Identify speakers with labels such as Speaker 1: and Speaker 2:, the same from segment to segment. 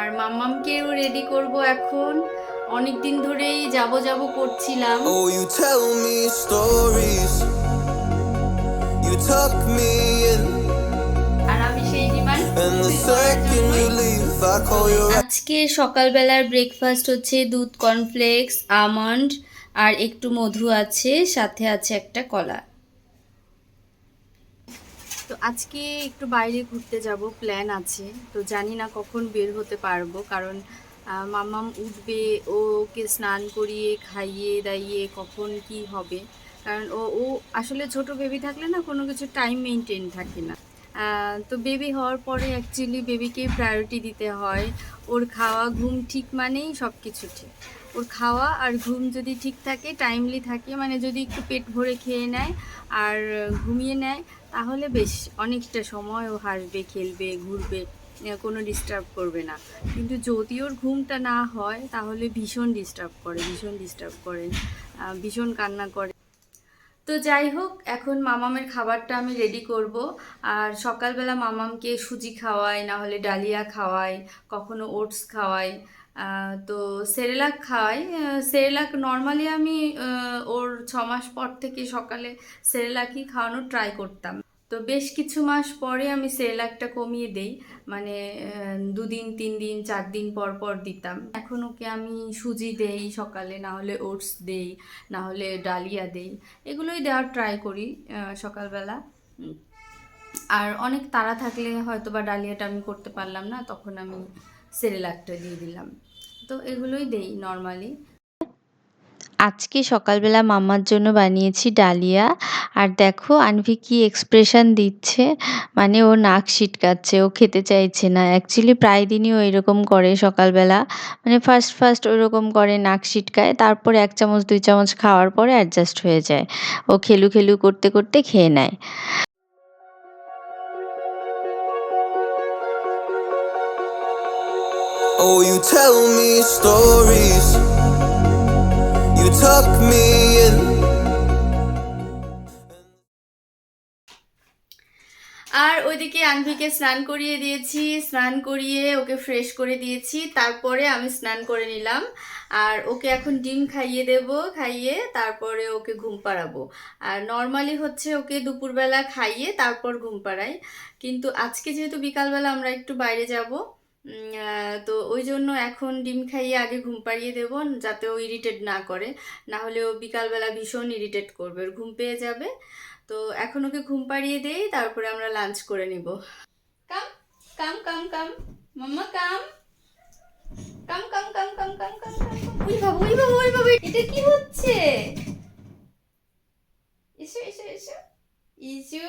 Speaker 1: আর মাম্মামকেও ready করব এখন। অনেক দিন ধরেই যাব যাব করছিলাম।
Speaker 2: Oh, you tell me stories. You tuck me in.
Speaker 1: আর আমি সেই ডিমান্ড
Speaker 2: And the
Speaker 1: ফুলফিল করার
Speaker 2: second
Speaker 1: জন্যই
Speaker 2: you leave, I call you right.
Speaker 1: আজকে সকালবেলার ব্রেকফাস্ট হচ্ছে দুধ, কর্নফ্লেক্স, আমন্ড আর একটু মধু আছে, সাথে আছে একটা কলা। তো আজকে একটু বাইরে ঘুরতে যাব, প্ল্যান আছে। তো জানি না কখন বের হতে পারবো, কারণ মাম্মাম উঠবে, ওকে স্নান করিয়ে খাইয়ে দাইয়ে কখন কি হবে। কারণ ও ও আসলে ছোট বেবি থাকলে না কোনো কিছু টাইম মেনটেন থাকে না। তো বেবি হওয়ার পরে অ্যাকচুয়ালি বেবিকে প্রায়োরিটি দিতে হয়। ওর খাওয়া ঘুম ঠিক মানেই সব কিছু ঠিক। ওর খাওয়া আর ঘুম যদি ঠিক থাকে, টাইমলি থাকে, মানে যদি একটু পেট ভরে খেয়ে নেয় আর ঘুমিয়ে নেয়, তাহলে বেশ অনেকটা সময় ও হাসবে, খেলবে, ঘুরবে, কোনো ডিস্টার্ব করবে না। কিন্তু যদি ওর ঘুমটা না হয় তাহলে ভীষণ ডিস্টার্ব করে, ভীষণ ডিস্টার্ব করে, ভীষণ কান্না করে। তো যাই হোক, এখন মামামের খাবারটা আমি রেডি করব। আর সকালবেলা মামামকে সুজি খাওয়াই, না হলে ডালিয়া খাওয়াই, কখনো ওটস খাওয়াই, তো সেরেলাক খাওয়াই। সেরেলাক নর্মালি আমি ওর 6 মাস পর থেকে সকালে সেরেলাকই খাওয়ানোর ট্রাই করতাম। তো বেশ কিছু মাস পরে আমি সেরেলাকটা কমিয়ে দেই, মানে 2 দিন 3 দিন 4 দিন পর পর দিতাম। এখন ওকে আমি সুজি দেই সকালে, না হলে ওটস দেই, না হলে ডালিয়া দেই, এগুলোই দেওয়ার ট্রাই করি সকালবেলা। আর অনেক তাড়া থাকলে হয়তো বা ডালিয়াটা আমি করতে পারলাম না, তখন আমি সেরেলাকটা দিয়ে দিলাম। তো এগুলোই দেই নর্মালি।
Speaker 3: আজকে সকালবেলা মাম্মার জন্য বানিয়েছি ডালিয়া। আর দেখো আনভি কি এক্সপ্রেশন দিচ্ছে, মানে ও নাক সিটকাচ্ছে, ও খেতে চাইছে না। অ্যাকচুয়ালি প্রায় দিনই ও এরকম করে সকালবেলা, মানে ফার্স্ট ফার্স্ট ওরকম করে, নাক সিটকায়, তারপরে 1 চামচ 2 চামচ খাওয়ার পরে অ্যাডজাস্ট হয়ে যায়। ও খেলু খেলু করতে করতে খেয়ে নেয়।
Speaker 2: Oh, you tell me stories. You tuck me in.
Speaker 1: আর ওইদিকে আনভিকে স্নান করিয়ে দিয়েছি, স্নান করিয়ে ওকে ফ্রেশ করে দিয়েছি, তারপরে আমি স্নান করে নিলাম। আর ওকে এখন ডিম খাইয়ে দেব, খাইয়ে তারপরে ওকে ঘুম পাড়াবো। আর নর্মালি হচ্ছে ওকে দুপুরবেলা খাইয়ে তারপর ঘুম পাড়াই, কিন্তু আজকে যেহেতু বিকালবেলা আমরা একটু বাইরে যাব, তো ওই জন্য এখন ডিম খাইয়ে আগে ঘুম পাড়িয়ে দেবো, যাতে ও ইরিটেট না করে। না হলে ও বিকালবেলা ভীষণ ইরিটেট করবে, ওর ঘুম পেয়ে যাবে। তো এখন ওকে ঘুম পাড়িয়ে দেই, তারপরে আমরা লাঞ্চ করে নিব। কাম কাম কাম কাম মাম্মা কাম কাম কাম কাম কাম কাম কাম কাম। ওই বাবা, ওই বাবা, ওই বাবা, এটা কি হচ্ছে? এসো এসো এসো ইসু।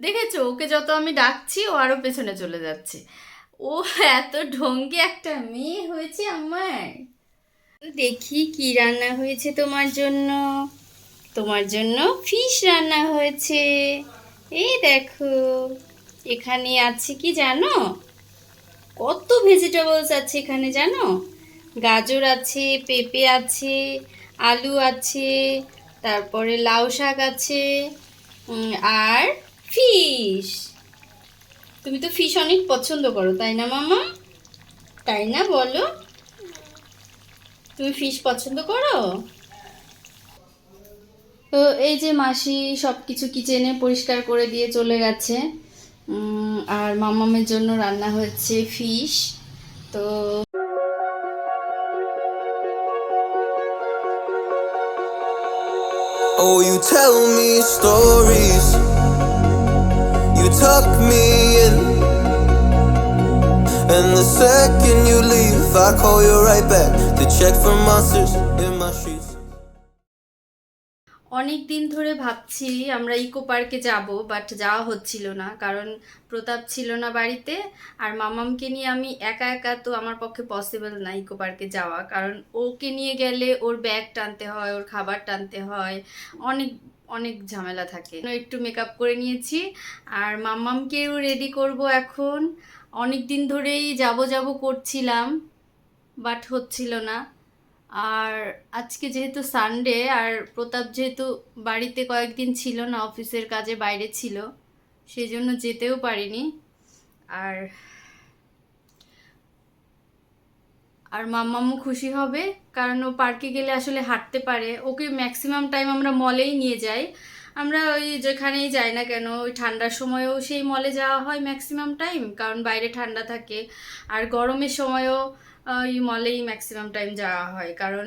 Speaker 1: দেখেছো, ওকে যত আমি ডাকছি ও আরো পেছনে চলে যাচ্ছে। ও এত ঢঙ্গি একটা মেয়ে হয়েছে আমার। দেখি কি রান্না হয়েছে তোমার জন্য। তোমার জন্য ফিশ রান্না হয়েছে। এই দেখো, এখানে আছে কি জানো, কত ভেজিটেবলস আছে এখানে জানো। গাজর আছে, পেঁপে আছে, আলু আছে, তারপরে লাউ শাক আছে, আর ফিশ। তুমি তো ফিশ অনেক পছন্দ করো, তাই না মামা? তাই না বলো, তুমি ফিশ পছন্দ করো? তো এই যে মাসি সব কিছু কিচেনে পরিষ্কার করে দিয়ে চলে গেছে। আর মামামের জন্য রান্না হচ্ছে ফিশ। তো
Speaker 2: Oh, you tell me stories. You tuck me in. And the second you leave, I call you right back to check for monsters in my sheets.
Speaker 1: অনেক দিন ধরে ভাবছি আমরা ইকো পার্কে যাব, বাট যাওয়া হচ্ছিল না, কারণ প্রতাপ ছিল না বাড়িতে। আর মামামকে নিয়ে আমি একা একা তো আমার পক্ষে পসিবল না ইকো পার্কে যাওয়া, কারণ ওকে নিয়ে গেলে ওর ব্যাগ টানতে হয়, ওর খাবার টানতে হয়, অনেক অনেক ঝামেলা থাকে। একটু মেকআপ করে নিয়েছি আর মাম্মামকেও রেডি করব এখন। অনেক দিন ধরেই যাব যাব করছিলাম, বাট হচ্ছিল না। আর আজকে যেহেতু সানডে, আর প্রতাপ যেহেতু বাড়িতে কয়েকদিন ছিল না, অফিসের কাজে বাইরে ছিল, সেই জন্য যেতেও পারিনি। আর আর মাম্মামও খুশি হবে, কারণ ও পার্কে গেলে আসলে হাঁটতে পারে। ওকে ম্যাক্সিমাম টাইম আমরা মলেই নিয়ে যাই। আমরা ওই যেখানেই যাই না কেন, ওই ঠান্ডার সময়ও সেই মলে যাওয়া হয় ম্যাক্সিমাম টাইম, কারণ বাইরে ঠান্ডা থাকে। আর গরমের সময়ও ওই মলেই ম্যাক্সিমাম টাইম যাওয়া হয়, কারণ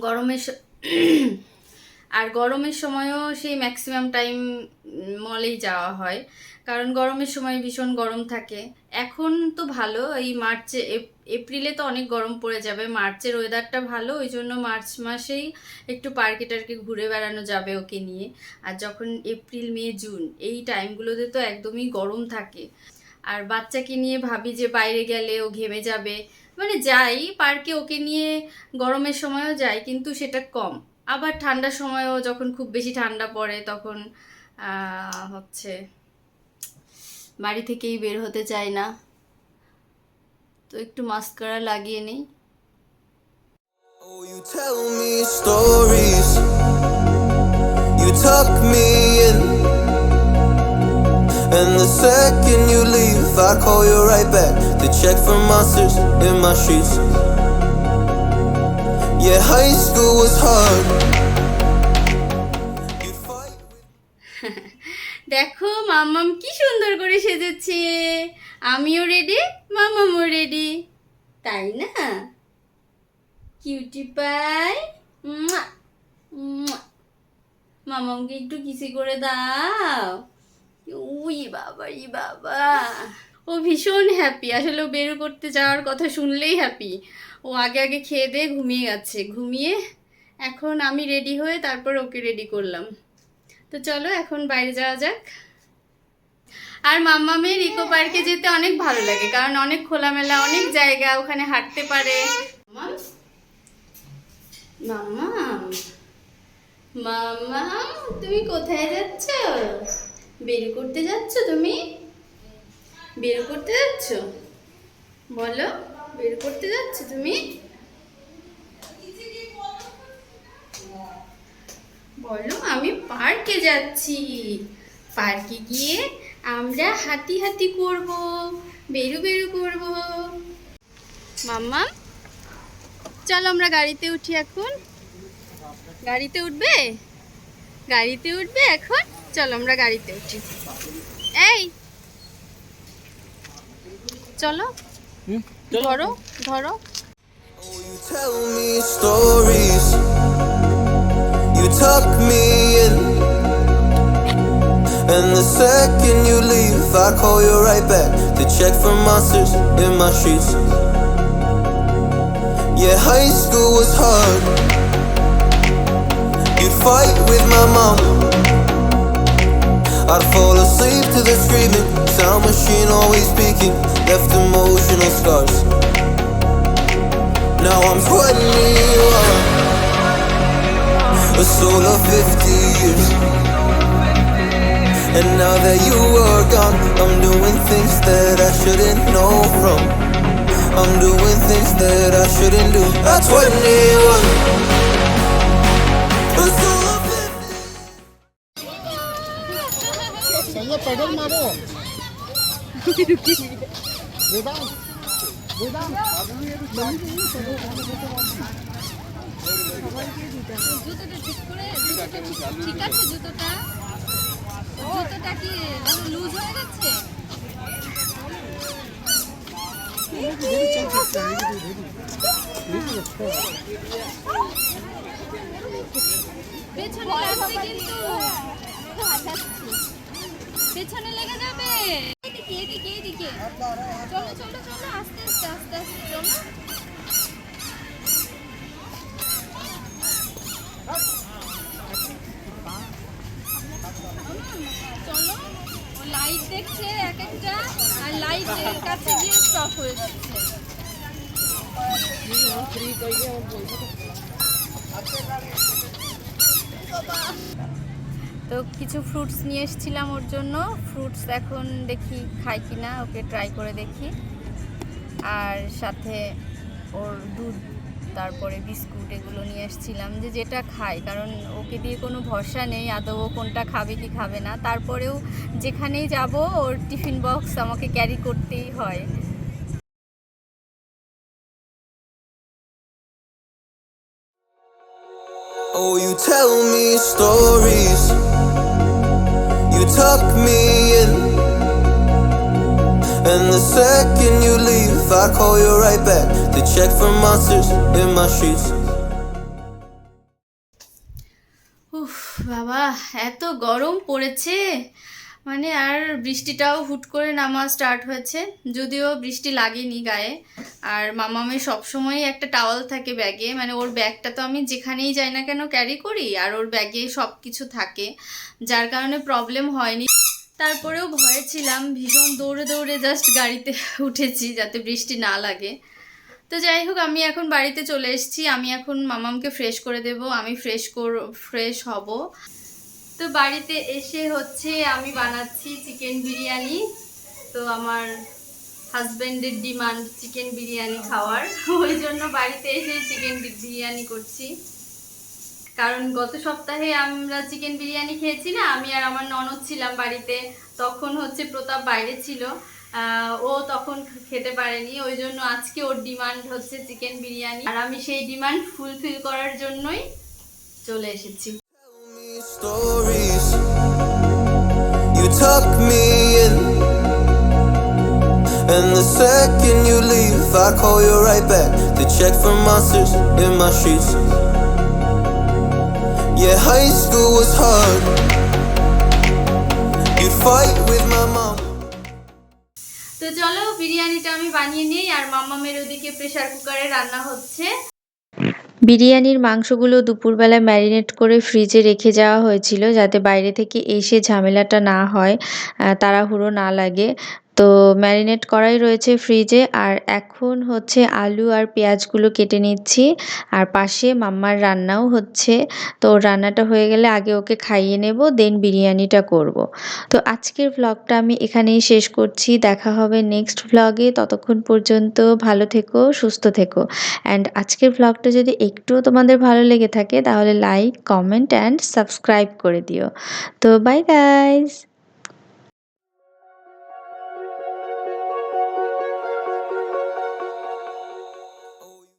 Speaker 1: গরমের আর গরমের সময়ও সেই ম্যাক্সিমাম টাইম মলেই যাওয়া হয়, কারণ গরমের সময় ভীষণ গরম থাকে। এখন তো ভালো, এই মার্চে এপ্রিলে তো অনেক গরম পড়ে যাবে, মার্চের ওয়েদারটা ভালো, ওই জন্য মার্চ মাসেই একটু পার্কে টার্কে ঘুরে বেড়ানো যাবে ওকে নিয়ে। আর যখন এপ্রিল মে জুন এই টাইমগুলোতে তো একদমই গরম থাকে। আর বাচ্চাকে নিয়ে ভাবি যে বাইরে গেলে ও ঘেমে যাবে, মানে যাই পার্কে ওকে নিয়ে, গরমের সময়ও যাই কিন্তু সেটা কম। আবার ঠান্ডার সময়ও যখন খুব বেশি ঠান্ডা পড়ে তখন হচ্ছে বাড়ি থেকেই বের হতে চায় না, তো একটু মাস্কারা লাগিয়ে নেই।
Speaker 2: Oh, you tell me stories. You tuck me in. And the second you leave, I call you right back to check for monsters in my sheets. Yeah, high school was hard. You fight with
Speaker 1: দেখো মাম্মাম কি সুন্দর করে সেজেছে, আমিও ready, মাম্মামও ready, তাই না? Cutie pie, মামামকে একটু কিসি করে দাও। উই বাবা, ই বাবা, ও ভীষণ হ্যাপি। আসলে ও বের করতে যাওয়ার কথা শুনলেই হ্যাপি। ও আগে আগে খেয়ে দিয়ে ঘুমিয়ে গেছে, ঘুমিয়ে এখন আমি রেডি হয়ে তারপর ওকে রেডি করলাম। তো চলো এখন বাইরে যাওয়া যাক। আর মাম্মামের ইকো পার্কে যেতে অনেক ভালো লাগে, কারণ অনেক খোলামেলা, অনেক জায়গা, ওখানে হাঁটতে পারে। মাম্মাম, মাম্মাম, তুমি কোথায় যাচ্ছ? বের করতে যাচ্ছ? তুমি বের করতে যাচ্ছ? বলো, বের করতে যাচ্ছ তুমি? বলো আমি পার্কে যাচ্ছি, পার্কে গিয়ে আমরা হাঁটি হাঁটি করব, বেরু বেরু করব। মাম্মা চলো আমরা গাড়িতে উঠি এখন। গাড়িতে উঠবে? গাড়িতে উঠবে এখন? চলো আমরা গাড়িতে উঠি। এই চলো, ধরো ধরো।
Speaker 2: Oh, you tell me stories. You tuck me in. And the second you leave, I call you right back to check for monsters in my sheets. Yeah, high school was hard. You'd fight with my mom. I'd fall asleep to the screaming, sound machine always speaking, left emotional scars. Now I'm 21, a soul of 50 years. And now that you are gone, I'm doing things that I shouldn't know from. I'm doing things that I shouldn't do. At 21, a soul of 50.
Speaker 4: सही pedal मारो वेदांत वेदांत
Speaker 5: জুতোটা ঠিক করে, ঠিক আছে জুতোটা? জুতোটা কি লুজ হয়ে গেছে? পেছনে লাগবে কিন্তু, পেছনে লেগে যাবে। এদিকে এদিকে এদিকে, চলো চলো চলো, আস্তে আস্তে আস্তে আস্তে চলো। চলো, ও লাইট দেখছে এক একটা, আর লাইটের কাছে গিয়ে স্টপ হয়ে যাচ্ছে।
Speaker 1: তো কিছু ফ্রুটস নিয়ে এসেছিলাম ওর জন্য, ফ্রুটস এখন দেখি খাই কিনা, ওকে ট্রাই করে দেখি। আর সাথে ওর দুধ, তারপরে বিস্কুট, এগুলো নিয়ে এসেছিলাম, যে যেটা খাই, কারণ ওকে দিয়ে কোনো ভরসা নেই আদৌ ও কোনটা খাবে কি খাবে না। তারপরেও যেখানেই যাব ওর টিফিন বক্স আমাকে ক্যারি করতেই হয়।
Speaker 2: Oh, you tell me stories, you tuck me in, and the second you leave, I call you right back to check for monsters in my sheets.
Speaker 1: উফ বাবা, এত গরম পড়েছে, মানে আর বৃষ্টিটাও হুট করে নামা স্টার্ট হয়েছে, যদিও বৃষ্টি লাগেনি গায়ে। আর মামামের সবসময়ই একটা টাওয়াল থাকে ব্যাগে, মানে ওর ব্যাগটা তো আমি যেখানেই যাই না কেন ক্যারি করি, আর ওর ব্যাগে সব কিছু থাকে, যার কারণে প্রবলেম হয়নি। তারপরেও ভয়ে ছিলাম, ভীষণ দৌড়ে দৌড়ে জাস্ট গাড়িতে উঠেছি যাতে বৃষ্টি না লাগে। তো যাই হোক, আমি এখন বাড়িতে চলে এসেছি, আমি এখন মামামকে ফ্রেশ করে দেব, আমি ফ্রেশ হব। তো বাড়িতে এসে হচ্ছে আমি বানাচ্ছি চিকেন বিরিয়ানি। তো আমার হাজব্যান্ডের ডিমান্ড চিকেন বিরিয়ানি খাওয়ার, ওই জন্য বাড়িতে এসে চিকেন বিরিয়ানি করছি। কারণ গত সপ্তাহে আমরা চিকেন বিরিয়ানি খেয়েছি না, আমি আর আমার ননদ ছিলাম বাড়িতে, তখন হচ্ছে প্রতাপ বাইরে ছিল, ও তখন খেতে পারেনি, ওই জন্য আজকে ওর ডিমান্ড হচ্ছে চিকেন বিরিয়ানি, আর আমি সেই ডিমান্ড ফুলফিল করার জন্যই চলে এসেছি।
Speaker 2: Stories, you tuck me in, and the second you leave, I call you right back to check for monsters in my sheets. Yeah, high school was hard, you'd fight with my mom.
Speaker 1: তো চলো বিরিয়ানিটা আমি বানিয়ে নিই, আর মাম্মামের ওদিকে pressure কুকারে রান্না হচ্ছে।
Speaker 3: বিরিয়ানির মাংসগুলো দুপুরবেলা ম্যারিনেট করে ফ্রিজে রেখে যাওয়া হয়েছিল, যাতে বাইরে থেকে এসে ঝামেলাটা না হয়, তাড়াহুড়ো না লাগে। তো ম্যারিনেট করাই রয়েছে ফ্রিজে। আর এখন হচ্ছে আলু আর পেঁয়াজগুলো কেটে নিচ্ছি, আর পাশে মাম্মার রান্নাও হচ্ছে। তো রান্নাটা হয়ে গেলে আগে ওকে খাইয়ে নেব, দেন বিরিয়ানিটা করব। তো আজকের ভ্লগটা আমি এখানেই শেষ করছি, দেখা হবে নেক্সট ভ্লগে। ততক্ষণ পর্যন্ত ভালো থেকো, সুস্থ থেকো। অ্যান্ড আজকের ভ্লগটা যদি একটুও তোমাদের ভালো লেগে থাকে তাহলে লাইক, কমেন্ট অ্যান্ড সাবস্ক্রাইব করে দিও। তো বাই গাইজ।